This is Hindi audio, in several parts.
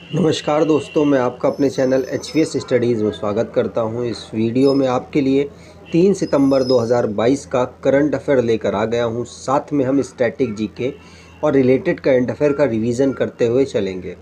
नमस्कार दोस्तों, मैं आपका अपने चैनल HVS स्टडीज़ में स्वागत करता हूं। इस वीडियो में आपके लिए 3 सितंबर 2022 का करंट अफेयर लेकर आ गया हूं। साथ में हम स्टैटिक जीके और रिलेटेड करंट अफेयर का रिवीजन करते हुए चलेंगे।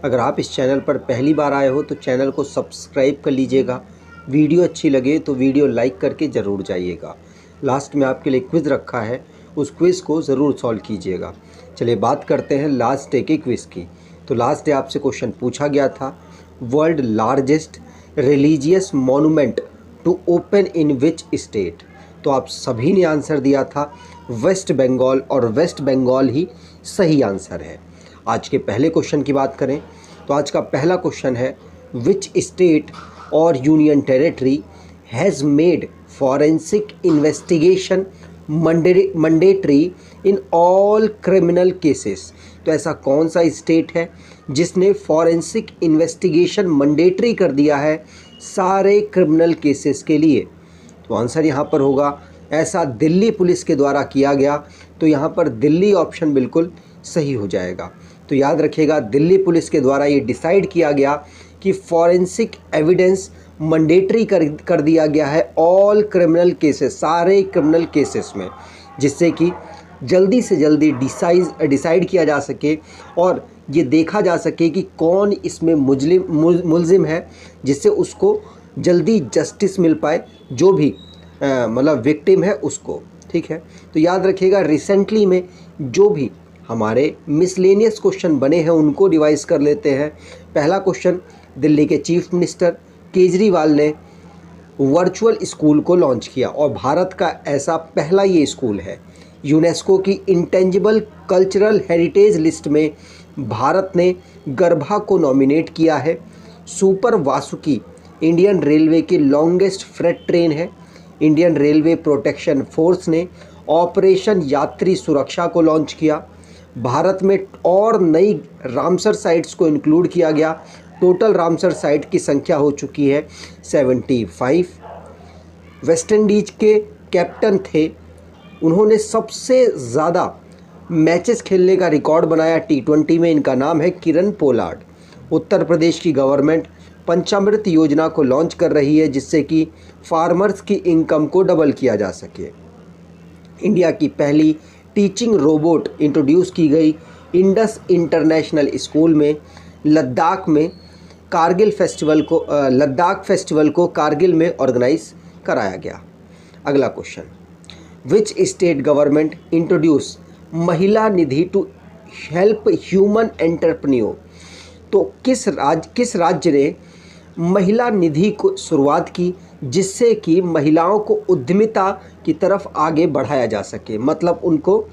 अगर आप इस चैनल पर पहली बार आए हो तो चैनल को सब्सक्राइब कर लीजिएगा। वीडियो अच्छी लगे तो वीडियो लाइक करके ज़रूर जाइएगा। लास्ट में आपके लिए क्विज़ रखा है, उस क्विज़ को ज़रूर सॉल्व कीजिएगा। चलिए बात करते हैं लास्ट डे के क्विज़ की। तो लास्ट डे आपसे क्वेश्चन पूछा गया था, world largest religious monument to open in which state. तो आप सभी ने आंसर दिया था वेस्ट बंगाल, और वेस्ट बंगाल ही सही आंसर है। आज के पहले क्वेश्चन की बात करें तो आज का पहला क्वेश्चन है, विच स्टेट और union territory has made forensic investigation mandatory in all criminal cases. तो ऐसा कौन सा स्टेट है जिसने फॉरेंसिक इन्वेस्टिगेशन मैंडेटरी कर दिया है सारे क्रिमिनल केसेस के लिए? तो आंसर यहाँ पर होगा, ऐसा दिल्ली पुलिस के द्वारा किया गया। तो यहाँ पर दिल्ली ऑप्शन बिल्कुल सही हो जाएगा। तो याद रखिएगा, दिल्ली पुलिस के द्वारा ये डिसाइड किया गया कि फॉरेंसिक एविडेंस मैंडेटरी कर दिया गया है ऑल क्रिमिनल केसेस, सारे क्रिमिनल केसेस में, जिससे कि जल्दी से जल्दी डिसाइड किया जा सके और ये देखा जा सके कि कौन इसमें मुलजिम है, जिससे उसको जल्दी जस्टिस मिल पाए, जो भी मतलब विक्टिम है उसको। ठीक है, तो याद रखिएगा, रिसेंटली में जो भी हमारे मिसलेनियस क्वेश्चन बने हैं उनको रिवाइज कर लेते हैं। पहला क्वेश्चन, दिल्ली के चीफ मिनिस्टर केजरीवाल ने वर्चुअल स्कूल को लॉन्च किया और भारत का ऐसा पहला ये स्कूल है। यूनेस्को की इंटेंजिबल कल्चरल हेरिटेज लिस्ट में भारत ने गरबा को नॉमिनेट किया है। सुपर वासुकी इंडियन रेलवे की लॉन्गेस्ट फ्रेट ट्रेन है। इंडियन रेलवे प्रोटेक्शन फोर्स ने ऑपरेशन यात्री सुरक्षा को लॉन्च किया। भारत में और नई रामसर साइट्स को इंक्लूड किया गया। टोटल रामसर साइट की संख्या हो चुकी है 75। वेस्ट इंडीज के कैप्टन थे, उन्होंने सबसे ज़्यादा मैचेस खेलने का रिकॉर्ड बनाया T20 में। इनका नाम है किरण पोलार्ड। उत्तर प्रदेश की गवर्नमेंट पंचामृत योजना को लॉन्च कर रही है, जिससे कि फार्मर्स की इनकम को डबल किया जा सके। इंडिया की पहली टीचिंग रोबोट इंट्रोड्यूस की गई इंडस इंटरनेशनल स्कूल में। लद्दाख फेस्टिवल को कारगिल में ऑर्गेनाइज कराया गया। अगला question, which state government introduce महिला निधि टू हेल्प ह्यूमन एंटरप्रेन्योर। तो किस राज्य ने महिला निधि को शुरुआत की, जिससे कि महिलाओं को उद्यमिता की तरफ आगे बढ़ाया जा सके, मतलब उनको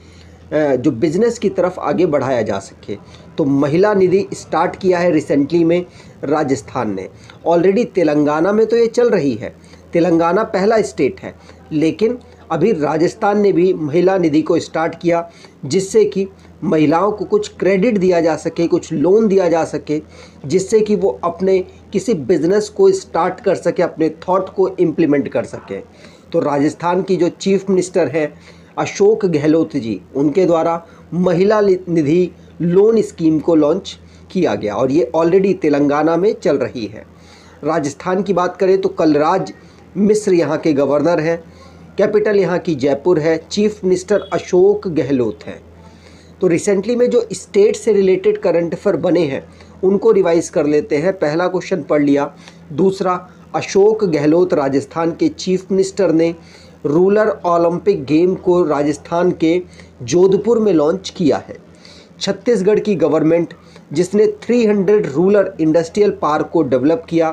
जो बिजनेस की तरफ आगे बढ़ाया जा सके। तो महिला निधि स्टार्ट किया है रिसेंटली में राजस्थान ने। ऑलरेडी तेलंगाना में तो ये चल रही है, तेलंगाना पहला स्टेट है, लेकिन अभी राजस्थान ने भी महिला निधि को स्टार्ट किया, जिससे कि महिलाओं को कुछ क्रेडिट दिया जा सके, कुछ लोन दिया जा सके, जिससे कि वो अपने किसी बिजनेस को स्टार्ट कर सके, अपने थॉट को इम्प्लीमेंट कर सके। तो राजस्थान की जो चीफ मिनिस्टर है अशोक गहलोत जी, उनके द्वारा महिला निधि लोन स्कीम को लॉन्च किया गया और ये ऑलरेडी तेलंगाना में चल रही है। राजस्थान की बात करें तो कलराज मिश्र यहाँ के गवर्नर हैं। कैपिटल यहाँ की जयपुर है। चीफ मिनिस्टर अशोक गहलोत हैं। तो रिसेंटली में जो स्टेट से रिलेटेड करंट अफेयर बने हैं उनको रिवाइज कर लेते हैं। पहला क्वेश्चन पढ़ लिया। दूसरा, अशोक गहलोत राजस्थान के चीफ मिनिस्टर ने रूरल ओलंपिक गेम को राजस्थान के जोधपुर में लॉन्च किया है। छत्तीसगढ़ की गवर्नमेंट जिसने 300 रूरल इंडस्ट्रियल पार्क को डेवलप किया।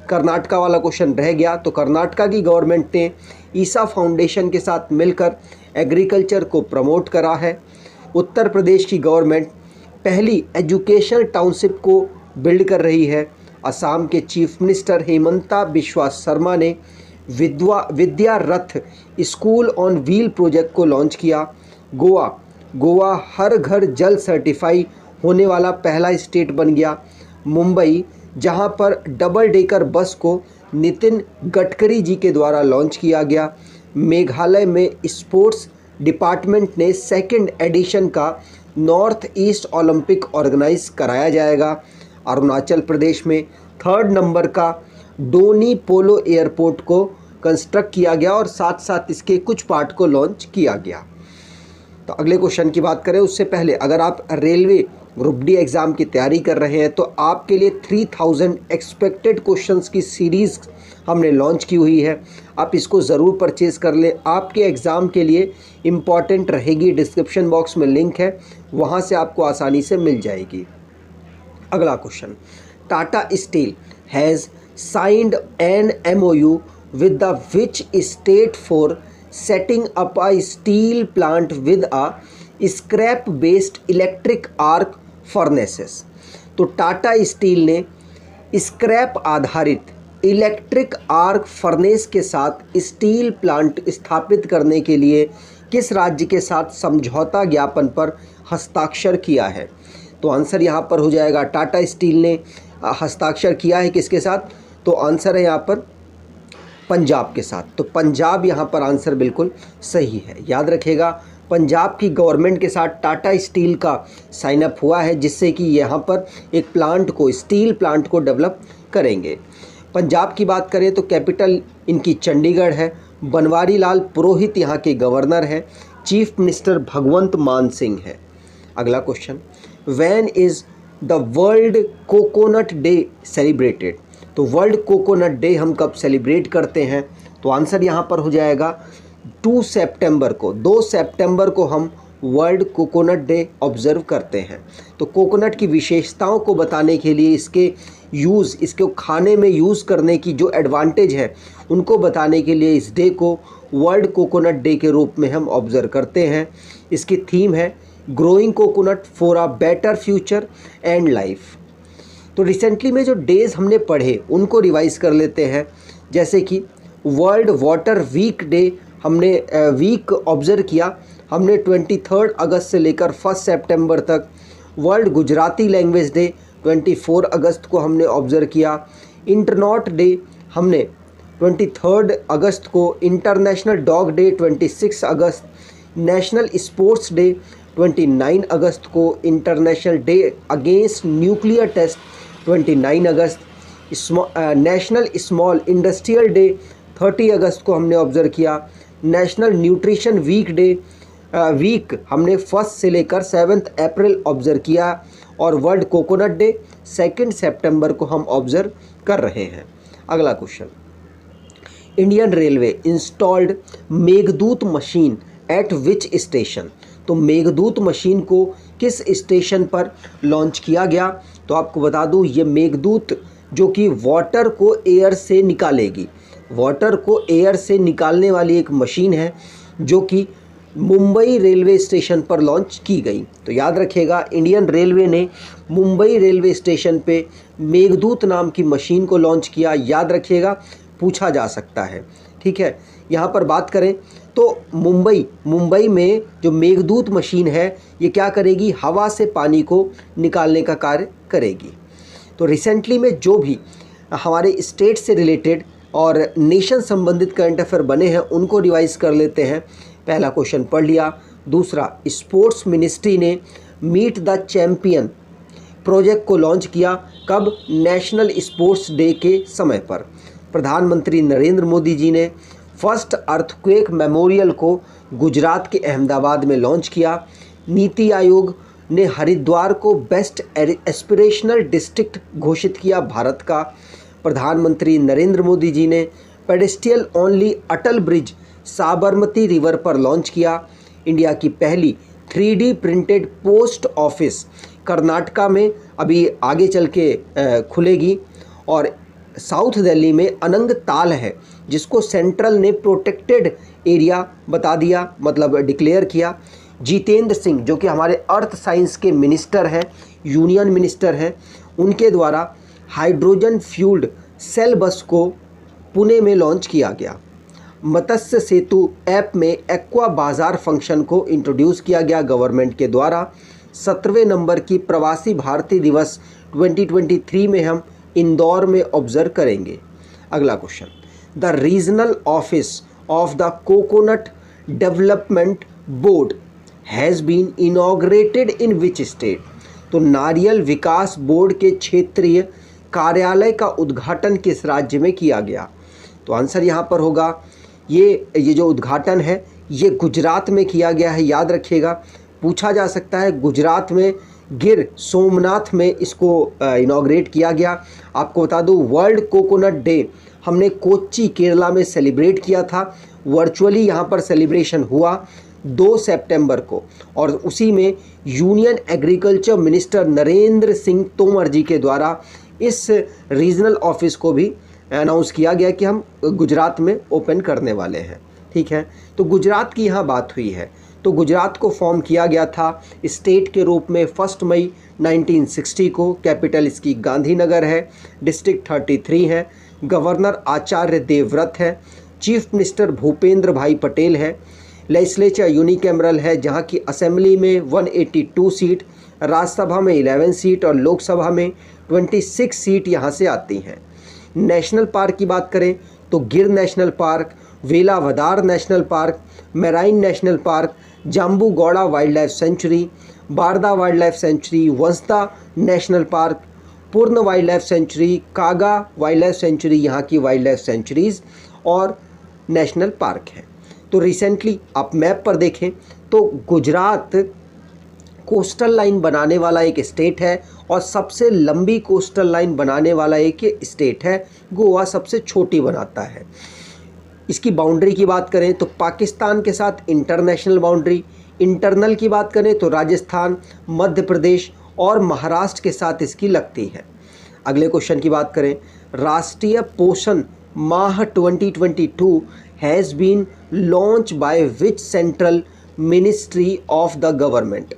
कर्नाटका वाला क्वेश्चन रह गया, तो कर्नाटका की गवर्नमेंट ने ईसा फाउंडेशन के साथ मिलकर एग्रीकल्चर को प्रमोट करा है। उत्तर प्रदेश की गवर्नमेंट पहली एजुकेशन टाउनशिप को बिल्ड कर रही है। असम के चीफ मिनिस्टर हेमंता बिस्वा शर्मा ने विद्या रथ स्कूल ऑन व्हील प्रोजेक्ट को लॉन्च किया। गोवा हर घर जल सर्टिफाई होने वाला पहला स्टेट बन गया। मुंबई, जहां पर डबल डेकर बस को नितिन गडकरी जी के द्वारा लॉन्च किया गया। मेघालय में स्पोर्ट्स डिपार्टमेंट ने सेकंड एडिशन का नॉर्थ ईस्ट ओलंपिक ऑर्गेनाइज कराया जाएगा। अरुणाचल प्रदेश में 3rd नंबर का डोनी पोलो एयरपोर्ट को कंस्ट्रक्ट किया गया और साथ साथ इसके कुछ पार्ट को लॉन्च किया गया। तो अगले क्वेश्चन की बात करें उससे पहले अगर आप रेलवे ग्रुप डी एग्ज़ाम की तैयारी कर रहे हैं तो आपके लिए 3000 एक्सपेक्टेड क्वेश्चंस की सीरीज़ हमने लॉन्च की हुई है। आप इसको ज़रूर परचेज़ कर लें, आपके एग्ज़ाम के लिए इम्पॉर्टेंट रहेगी। डिस्क्रिप्शन बॉक्स में लिंक है, वहाँ से आपको आसानी से मिल जाएगी। अगला question, Tata steel has signed an MOU with the which state for setting up a steel plant with a scrap based electric arc furnaces। तो टाटा स्टील ने स्क्रैप आधारित इलेक्ट्रिक आर्क फर्नेस के साथ स्टील प्लांट स्थापित करने के लिए किस राज्य के साथ समझौता ज्ञापन पर हस्ताक्षर किया है? तो आंसर यहाँ पर हो जाएगा टाटा स्टील ने हस्ताक्षर किया है किसके साथ? तो आंसर है यहाँ पर पंजाब के साथ। तो पंजाब यहाँ पर आंसर बिल्कुल सही है। याद रखिएगा, पंजाब की गवर्नमेंट के साथ टाटा स्टील का साइन अप हुआ है, जिससे कि यहाँ पर एक प्लांट को, स्टील प्लांट को डेवलप करेंगे। पंजाब की बात करें तो कैपिटल इनकी चंडीगढ़ है। बनवारी लाल पुरोहित यहाँ के गवर्नर हैं। चीफ मिनिस्टर भगवंत मान सिंह है। अगला question, when is the world coconut day celebrated? तो वर्ल्ड कोकोनट डे हम कब सेलिब्रेट करते हैं? तो आंसर यहाँ पर हो जाएगा 2 सितंबर को। 2 सितंबर को हम वर्ल्ड कोकोनट डे ऑब्जर्व करते हैं। तो कोकोनट की विशेषताओं को बताने के लिए, इसके यूज़, इसको खाने में यूज़ करने की जो एडवांटेज है उनको बताने के लिए इस डे को वर्ल्ड कोकोनट डे के रूप में हम ऑब्जर्व करते हैं। इसकी थीम है growing coconut for a better future and life. तो रिसेंटली में जो डेज़ हमने पढ़े उनको रिवाइज़ कर लेते हैं। जैसे कि वर्ल्ड वाटर वीक डे हमने वीक ऑब्ज़र्व किया हमने 23 अगस्त से लेकर 1 सितंबर तक। वर्ल्ड गुजराती लैंग्वेज डे 24 अगस्त को हमने ऑब्ज़र्व किया। इंटरनॉट डे हमने 23 अगस्त को। इंटरनेशनल डॉग डे 26 अगस्त। नेशनल स्पोर्ट्स डे 29 अगस्त को। International day against nuclear test 29 अगस्त। नेशनल स्मॉल इंडस्ट्रियल डे 30 अगस्त को हमने ऑब्ज़र्व किया। National nutrition week day week हमने 1 से लेकर 7 अप्रैल ऑब्ज़र्व किया। और वर्ल्ड कोकोनट डे 2 सितंबर को हम ऑब्ज़र्व कर रहे हैं। अगला question, Indian railway installed Meghdoot machine eight विच स्टेशन? तो मेघदूत मशीन को किस स्टेशन पर लॉन्च किया गया? तो आपको बता दूं, ये मेघदूत जो कि वाटर को एयर से निकालेगी, वाटर को एयर से निकालने वाली एक मशीन है जो कि मुंबई रेलवे स्टेशन पर लॉन्च की गई। तो याद रखिएगा, इंडियन रेलवे ने मुंबई रेलवे स्टेशन पे मेघदूत नाम की मशीन को लॉन्च किया। याद रखिएगा, पूछा जा सकता है। ठीक है, यहाँ पर बात करें तो मुंबई में जो मेघदूत मशीन है ये क्या करेगी? हवा से पानी को निकालने का कार्य करेगी। तो रिसेंटली में जो भी हमारे स्टेट से रिलेटेड और नेशन संबंधित करंट अफेयर बने हैं उनको रिवाइज कर लेते हैं। पहला क्वेश्चन पढ़ लिया। दूसरा, स्पोर्ट्स मिनिस्ट्री ने मीट द चैम्पियन प्रोजेक्ट को लॉन्च किया। कब? नेशनल स्पोर्ट्स डे के समय पर। प्रधानमंत्री नरेंद्र मोदी जी ने फर्स्ट अर्थक्वेक मेमोरियल को गुजरात के अहमदाबाद में लॉन्च किया। नीति आयोग ने हरिद्वार को बेस्ट एस्पिरेशनल डिस्ट्रिक्ट घोषित किया भारत का। प्रधानमंत्री नरेंद्र मोदी जी ने पेडेस्ट्रियल ओनली अटल ब्रिज साबरमती रिवर पर लॉन्च किया। इंडिया की पहली 3D printed post office Karnataka में अभी आगे चल के खुलेगी। और साउथ दिल्ली में अनंग ताल है जिसको सेंट्रल ने प्रोटेक्टेड एरिया बता दिया, मतलब डिक्लेयर किया। जितेंद्र सिंह जो कि हमारे अर्थ साइंस के मिनिस्टर हैं, यूनियन मिनिस्टर हैं, उनके द्वारा हाइड्रोजन फ्यूल्ड सेल बस को पुणे में लॉन्च किया गया। मत्स्य सेतु ऐप में एक्वा बाज़ार फंक्शन को इंट्रोड्यूस किया गया गवर्नमेंट के द्वारा। 17वें नंबर की प्रवासी भारतीय दिवस 2023 में हम इंदौर में ऑब्जर्व करेंगे। अगला question, the regional office of the coconut development board has been inaugurated in which state? तो तो नारियल विकास बोर्ड के क्षेत्रीय कार्यालय का उद्घाटन किस राज्य में किया गया? तो आंसर यहाँ पर होगा ये जो उद्घाटन है ये गुजरात में किया गया है। याद रखिएगा, पूछा जा सकता है गुजरात में गिर सोमनाथ में इसको इनॉग्रेट किया गया। आपको बता दूं वर्ल्ड कोकोनट डे हमने कोच्चि केरला में सेलिब्रेट किया था। वर्चुअली यहाँ पर सेलिब्रेशन हुआ 2 सितंबर को, और उसी में union agriculture minister Narendra Singh Tomar ji के द्वारा इस रीजनल ऑफिस को भी अनाउंस किया गया कि हम गुजरात में ओपन करने वाले हैं। ठीक है, तो गुजरात की यहाँ बात हुई है। तो गुजरात को फॉर्म किया गया था स्टेट के रूप में 1 मई 1960 को। कैपिटल इसकी गांधीनगर है। डिस्ट्रिक्ट 33 है। गवर्नर आचार्य देवव्रत है। चीफ मिनिस्टर भूपेंद्र भाई पटेल है। लेजिस्लेचर यूनिकैमरल है, जहाँ की असेंबली में 182 सीट, राज्यसभा में 11 सीट और लोकसभा में 26 सीट यहाँ से आती हैं। नेशनल पार्क की बात करें तो Gir national park, Velavadar national park, marine national park, Jambughoda wildlife sanctuary, Barda wildlife sanctuary, Vansda national park, Purna wildlife sanctuary, Kaga wildlife sanctuary यहाँ की वाइल्ड लाइफ सेंचुरीज़ और नेशनल पार्क है। तो रिसेंटली आप मैप पर देखें तो गुजरात कोस्टल लाइन बनाने वाला एक स्टेट है और सबसे लंबी कोस्टल लाइन बनाने वाला एक स्टेट है। गोवा सबसे छोटी बनाता है। इसकी बाउंड्री की बात करें तो पाकिस्तान के साथ इंटरनेशनल बाउंड्री, इंटरनल की बात करें तो राजस्थान, मध्य प्रदेश और महाराष्ट्र के साथ इसकी लगती है। अगले क्वेश्चन की बात करें, राष्ट्रीय पोषण माह 2022 has been launched by which central ministry of the government?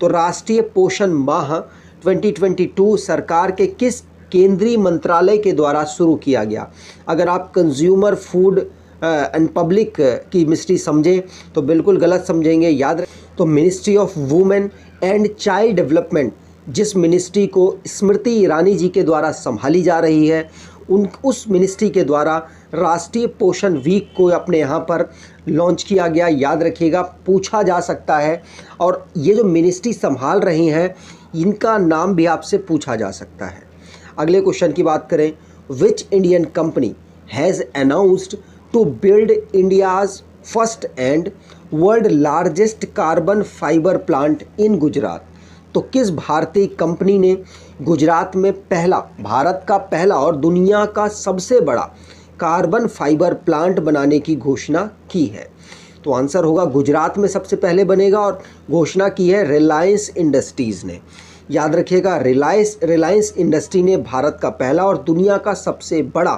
तो राष्ट्रीय पोषण माह 2022 सरकार के किस केंद्रीय मंत्रालय के द्वारा शुरू किया गया? अगर आप कंज्यूमर फूड एंड पब्लिक की मिनिस्ट्री समझें तो बिल्कुल गलत समझेंगे। याद रखें तो ministry of women and child development, जिस मिनिस्ट्री को स्मृति ईरानी जी के द्वारा संभाली जा रही है, उस मिनिस्ट्री के द्वारा राष्ट्रीय पोषण वीक को अपने यहाँ पर लॉन्च किया गया। याद रखिएगा, पूछा जा सकता है। और ये जो मिनिस्ट्री संभाल रही हैं इनका नाम भी आपसे पूछा जा सकता है। अगले क्वेश्चन की बात करें, which Indian company has announced to build India's first and world largest carbon fibre plant in Gujarat? तो किस भारतीय कंपनी ने गुजरात में भारत का पहला और दुनिया का सबसे बड़ा कार्बन फाइबर प्लांट बनाने की घोषणा की है? तो आंसर होगा गुजरात में सबसे पहले बनेगा और घोषणा की है रिलायंस इंडस्ट्रीज़ ने। याद रखिएगा, रिलायंस इंडस्ट्री ने भारत का पहला और दुनिया का सबसे बड़ा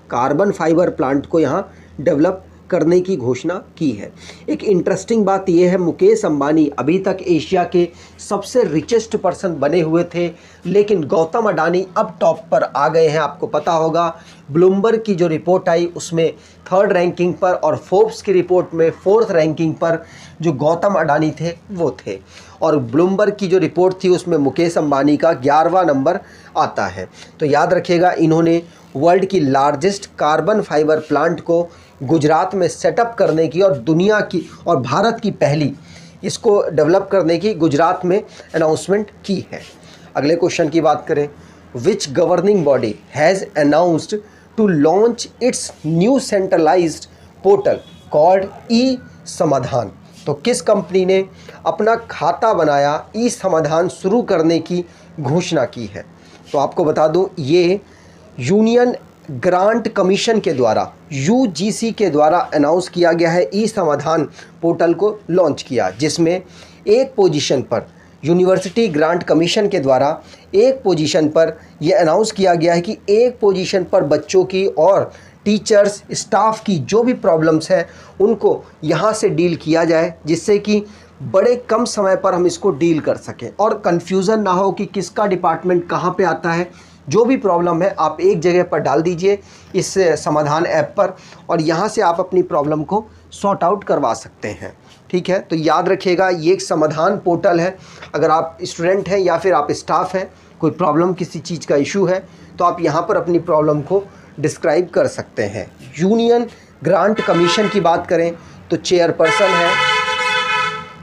कार्बन फाइबर प्लांट को यहाँ डेवलप करने की घोषणा की है। एक इंटरेस्टिंग बात यह है, मुकेश अंबानी अभी तक एशिया के सबसे रिचेस्ट पर्सन बने हुए थे, लेकिन गौतम अडानी अब टॉप पर आ गए हैं। आपको पता होगा ब्लूमबर्ग की जो रिपोर्ट आई उसमें 3rd रैंकिंग पर और फोर्ब्स की रिपोर्ट में 4th रैंकिंग पर जो गौतम अडानी थे वो थे, और ब्लूमबर्ग की जो रिपोर्ट थी उसमें मुकेश अंबानी का 11वां नंबर आता है। तो याद रखिएगा, इन्होंने वर्ल्ड की लार्जेस्ट कार्बन फाइबर प्लांट को गुजरात में सेटअप करने की और दुनिया की और भारत की पहली इसको डेवलप करने की गुजरात में अनाउंसमेंट की है। अगले क्वेश्चन की बात करें, which governing body has announced to launch its new centralised portal called e Samadhan? तो किस कंपनी ने अपना खाता बनाया ई समाधान शुरू करने की घोषणा की है? तो आपको बता दूं, ये यूनियन ग्रांट कमीशन के द्वारा UGC के द्वारा अनाउंस किया गया है। ई समाधान पोर्टल को लॉन्च किया, जिसमें एक पोजीशन पर यूनिवर्सिटी ग्रांट कमीशन के द्वारा एक पोजीशन पर यह अनाउंस किया गया है कि एक पोजीशन पर बच्चों की और टीचर्स स्टाफ की जो भी प्रॉब्लम्स है उनको यहाँ से डील किया जाए, जिससे कि बड़े कम समय पर हम इसको डील कर सकें और कन्फ्यूज़न ना हो कि किसका डिपार्टमेंट कहाँ पे आता है। जो भी प्रॉब्लम है आप एक जगह पर डाल दीजिए इस समाधान ऐप पर, और यहाँ से आप अपनी प्रॉब्लम को सॉर्ट आउट करवा सकते हैं। ठीक है, तो याद रखिएगा, ये एक समाधान पोर्टल है। अगर आप स्टूडेंट हैं या फिर आप स्टाफ हैं, कोई प्रॉब्लम किसी चीज़ का इशू है तो आप यहाँ पर अपनी प्रॉब्लम को डिस्क्राइब कर सकते हैं। यूनियन ग्रांट कमीशन की बात करें तो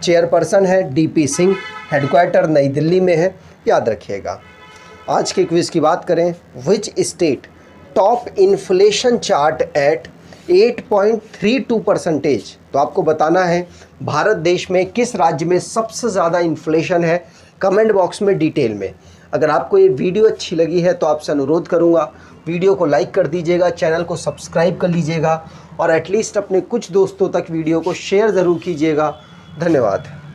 चेयरपर्सन है DP सिंह, हेडक्वार्टर नई दिल्ली में है। याद रखिएगा। आज के क्विज़ की बात करें, which state top inflation chart at 8.32%। तो आपको बताना है भारत देश में किस राज्य में सबसे ज़्यादा इन्फ्लेशन है, कमेंट बॉक्स में डिटेल में। अगर आपको ये वीडियो अच्छी लगी है तो आपसे अनुरोध करूँगा वीडियो को लाइक कर दीजिएगा, चैनल को सब्सक्राइब कर लीजिएगा और एटलीस्ट अपने कुछ दोस्तों तक वीडियो को शेयर ज़रूर कीजिएगा। धन्यवाद।